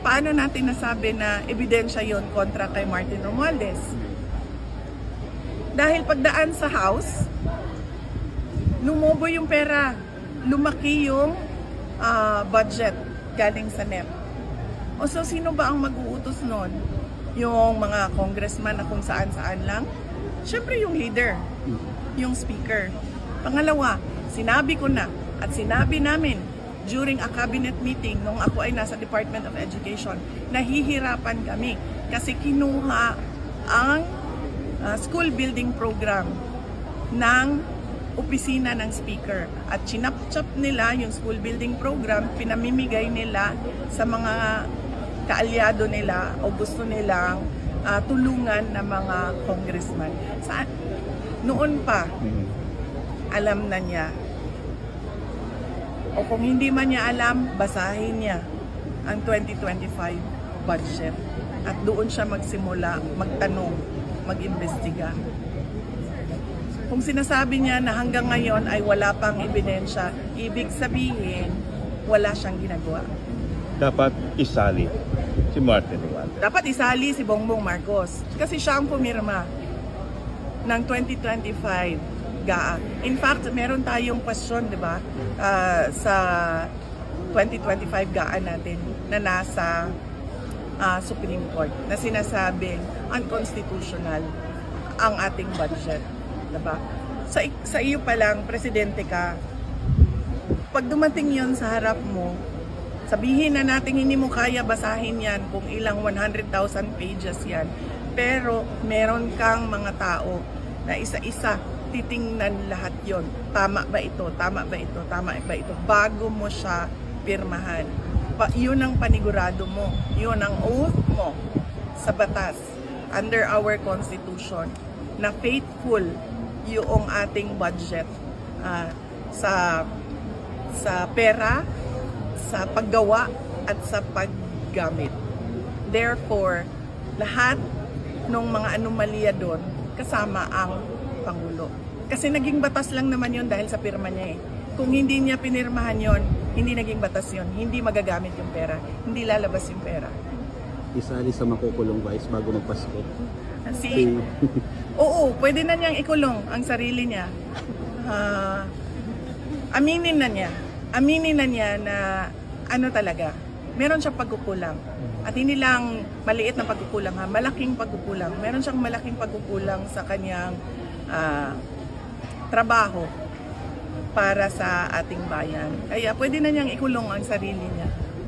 paano natin nasabi na ebidensya yon kontra kay Martin Romualdez? Dahil pagdaan sa House, lumobo yung pera, lumaki yung budget galing sa NEP. O so, sino ba ang mag-uutos nun? Yung mga congressman na kung saan-saan lang? Siyempre yung leader, yung speaker. Pangalawa, sinabi ko na at sinabi namin during a cabinet meeting nung ako ay nasa Department of Education, nahihirapan kami kasi kinuha ang school building program ng opisina ng speaker at chinap-chap nila yung school building program, pinamimigay nila sa mga kaalyado nila o gusto nilang tulungan ng mga congressman. Noon pa, alam na niya. O kung hindi man niya alam, basahin niya ang 2025 budget. At doon siya magsimula, magtanong, mag-imbestiga. Kung sinasabi niya na hanggang ngayon ay wala pang ebidensya, ibig sabihin, wala siyang ginagawa. Dapat isali si Martin Romualdez. Dapat isali si Bongbong Marcos kasi siya ang pumirma ng 2025 GAA. In fact, meron tayong question, di ba, sa 2025 GAA natin na nasa Supreme Court na sinasabing unconstitutional ang ating budget. Diba? Sa iyo pa lang, presidente ka, pag dumating yon sa harap mo, sabihin na natin hindi mo kaya basahin yan kung ilang 100,000 pages yan. Pero meron kang mga tao na isa-isa titingnan lahat yon. Tama ba ito? Tama ba ito? Tama ba ito? Bago mo siya pirmahan. Yun ang panigurado mo. Yun ang oath mo sa batas under our Constitution na faithful yung ating budget sa pera, sa paggawa at sa paggamit. Therefore, lahat ng mga anomalya doon kasama ang Pangulo. Kasi naging batas lang naman yon dahil sa pirma niya eh. Kung hindi niya pinirmahan yon, hindi naging batas yon, hindi magagamit yung pera, hindi lalabas yung pera. Isali sa makukulong vice bago magpasko. Oo, pwede na niyang ikulong ang sarili niya. Aminin na niya na ano talaga, meron siyang pagkukulang. At hindi lang maliit na pagkukulang ha, malaking pagkukulang. Meron siyang malaking pagkukulang sa kanyang trabaho para sa ating bayan. Kaya pwede na niyang ikulong ang sarili niya.